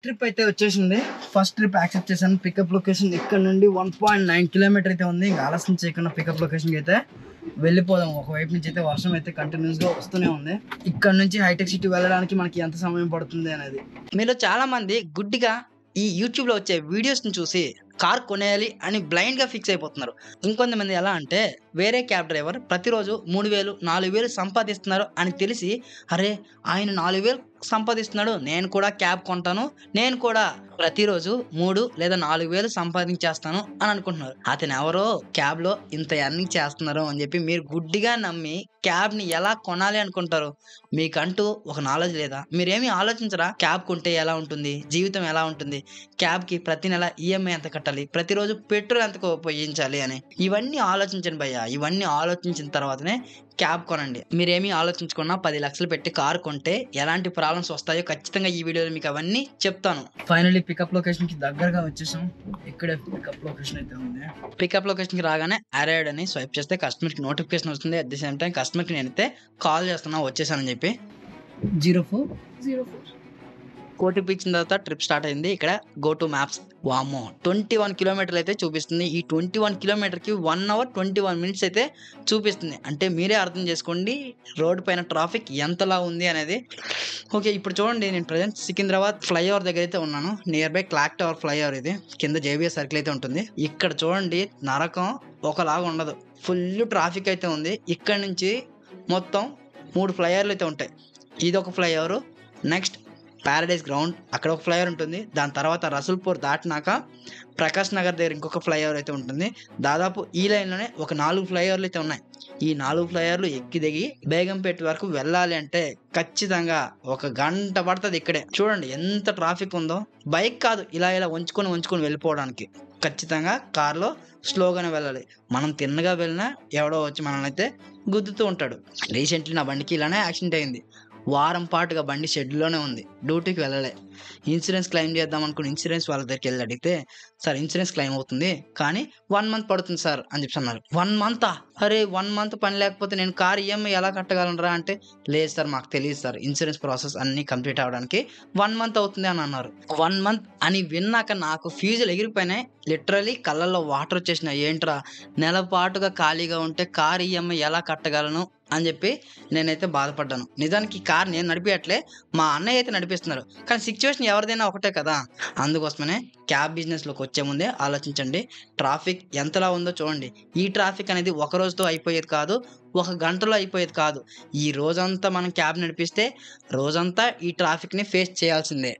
Trip అయితే వచ్చేసింది. First trip accept చేశాను. పికప్ లొకేషన్ ఇక్కడ నుండి 1.9 కిలోమీటర్ అయితే ఉంది. ఇంకా ఆలస్యం చేయకుండా పికప్ లొకేషన్కి అయితే వెళ్ళిపోదాం. ఒకవైపు నుంచి అయితే వర్షం అయితే కంటిన్యూస్గా వస్తూనే ఉంది. ఇక్కడ నుంచి హైటెక్ సిటీ వెళ్ళడానికి మనకి ఎంత సమయం పడుతుంది అనేది. మీలో చాలా మంది గుడ్డిగా ఈ యూట్యూబ్లో వచ్చే వీడియోస్ని చూసి కార్ కొనేయాలి అని బ్లైండ్గా ఫిక్స్ అయిపోతున్నారు. ఇంకొంతమంది ఎలా అంటే వేరే క్యాబ్ డ్రైవర్ ప్రతిరోజు 3,000 4,000 సంపాదిస్తున్నారు అని తెలిసి, అరే ఆయన 4,000 సంపాదిస్తున్నాడు, నేను కూడా క్యాబ్ కొంటాను, నేను కూడా ప్రతిరోజు 3 లేదా 4,000 సంపాదించేస్తాను అని అనుకుంటున్నారు. అతను ఎవరో క్యాబ్లో ఇంత ఎర్నింగ్ చేస్తున్నారు అని చెప్పి మీరు గుడ్డిగా నమ్మి క్యాబ్ని ఎలా కొనాలి అనుకుంటారు? మీకంటూ ఒక నాలెడ్జ్ లేదా? మీరేమీ ఆలోచించరా? క్యాబ్ కొంటే ఎలా ఉంటుంది, జీవితం ఎలా ఉంటుంది, క్యాబ్కి ప్రతి నెల ఈఎంఐ ఎంత కట్టాలి, ప్రతిరోజు పెట్రోల్ ఎంత పోయించాలి అని. ఇవన్నీ ఆలోచించండి భయ్యా. ఇవన్నీ ఆలోచించిన తర్వాతనే క్యాబ్ కొనండి. మీరేమీ ఆలోచించకుండా 10 లక్షలు పెట్టి కారు కొంటే ఎలాంటి ప్రాబ్లమ్స్ వస్తాయో ఖచ్చితంగా ఈ వీడియోలో మీకు అవన్నీ చెప్తాను. ఫైనల్లీ పికప్ లొకేషన్కి దగ్గరగా వచ్చేసాం. ఇక్కడే పికప్ లొకేషన్ అయితే ఉంది. పికప్ లొకేషన్కి రాగానే అరైవ్డ్ అని స్వైప్ చేస్తే కస్టమర్కి నోటిఫికేషన్ వస్తుంది. అట్ ది సేమ్ టైం కస్టమర్కి నేనైతే కాల్ చేస్తున్నా వచ్చేసానని చెప్పి. 0404 ఓటీపీ ఇచ్చిన తర్వాత ట్రిప్ స్టార్ట్ అయింది. ఇక్కడ గో టు మ్యాప్స్. వామ్మో 21 కిలోమీటర్లు అయితే చూపిస్తుంది. ఈ 21 కిలోమీటర్కి 1 అవర్ 21 మినిట్స్ అయితే చూపిస్తుంది. అంటే మీరే అర్థం చేసుకోండి రోడ్ పైన ట్రాఫిక్ ఎంతలా ఉంది అనేది. ఓకే, ఇప్పుడు చూడండి, నేను ప్రజెంట్ సికింద్రాబాద్ ఫ్లైఓవర్ దగ్గర అయితే ఉన్నాను. Near by clock tower flyover ఇది. కింద జేబీఎస్ సర్కిల్ అయితే ఉంటుంది. ఇక్కడ చూడండి నరకం ఒకలాగా ఉండదు. ఫుల్ ట్రాఫిక్ అయితే ఉంది. ఇక్కడ నుంచి మొత్తం 3 ఫ్లైఓవర్లు అయితే ఉంటాయి. ఇది ఒక ఫ్లైఓవర్, నెక్స్ట్ ప్యారడైజ్ గ్రౌండ్ అక్కడ ఒక ఫ్లైఓవర్ ఉంటుంది. దాని తర్వాత రసూల్పూర్ దాటినాక ప్రకాష్ నగర్ దగ్గర ఇంకొక ఫ్లైఓవర్ అయితే ఉంటుంది. దాదాపు ఈ లైన్లోనే ఒక 4 ఫ్లైఓవర్లు అయితే ఉన్నాయి. ఈ 4 ఫ్లైఓవర్లు ఎక్కి దిగి బేగంపేట వరకు వెళ్ళాలి అంటే ఖచ్చితంగా 1 గంట పడుతుంది. ఇక్కడే చూడండి ఎంత ట్రాఫిక్ ఉందో. బైక్ కాదు, ఇలా వంచుకొని వెళ్ళిపోవడానికి. ఖచ్చితంగా కార్లో స్లోగానే వెళ్ళాలి. మనం తిన్నగా వెళ్ళినా ఎవడో వచ్చి మనల్ని అయితే గుద్దుతూ ఉంటాడు. రీసెంట్లీ నా బండికి ఇలానే యాక్సిడెంట్ అయింది. వారం పాటుగా బండి షెడ్లోనే ఉంది, డ్యూటీకి వెళ్ళలే. ఇన్సూరెన్స్ క్లెయిమ్ చేద్దాం అనుకుని ఇన్సూరెన్స్ వాళ్ళ దగ్గరికి వెళ్ళి అడిగితే, సార్ ఇన్సూరెన్స్ క్లెయిమ్ అవుతుంది కానీ 1 మంత్ పడుతుంది సార్ అని చెప్పి అన్నారు. 1 మంతా? అరే 1 మంత్ పని లేకపోతే నేను కార్ ఈఎంఐ ఎలా కట్టగలనరా అంటే, లేదు సార్ మాకు తెలియదు సార్, ఇన్సూరెన్స్ ప్రాసెస్ అన్నీ కంప్లీట్ అవ్వడానికి 1 మంత్ అవుతుంది అని అన్నారు. 1 మంత్ అని విన్నాక నాకు ఫ్యూజులు ఎగిరిపోయినాయి. లిటరలీ కళ్ళల్లో వాటర్ వచ్చేసినాయి. ఏంట్రా నెల పాటుగా ఖాళీగా ఉంటే కార్ ఈఎంఐ ఎలా కట్టగలను అని చెప్పి నేనైతే బాధపడ్డాను. నిజానికి ఈ కార్ నేను నడిపియట్లే, మా అన్నయ్య అయితే నడిపిస్తున్నారు. కానీ సిచ్యువేషన్ ఎవరిదైనా ఒకటే కదా. అందుకోసమనే క్యాబ్ బిజినెస్లోకి వచ్చే ముందే ఆలోచించండి. ట్రాఫిక్ ఎంతలా ఉందో చూడండి. ఈ ట్రాఫిక్ అనేది ఒక రోజుతో అయిపోయేది కాదు, 1 గంటలో అయిపోయేది కాదు. ఈ రోజంతా మనం క్యాబ్ నడిపిస్తే రోజంతా ఈ ట్రాఫిక్ని ఫేస్ చేయాల్సిందే.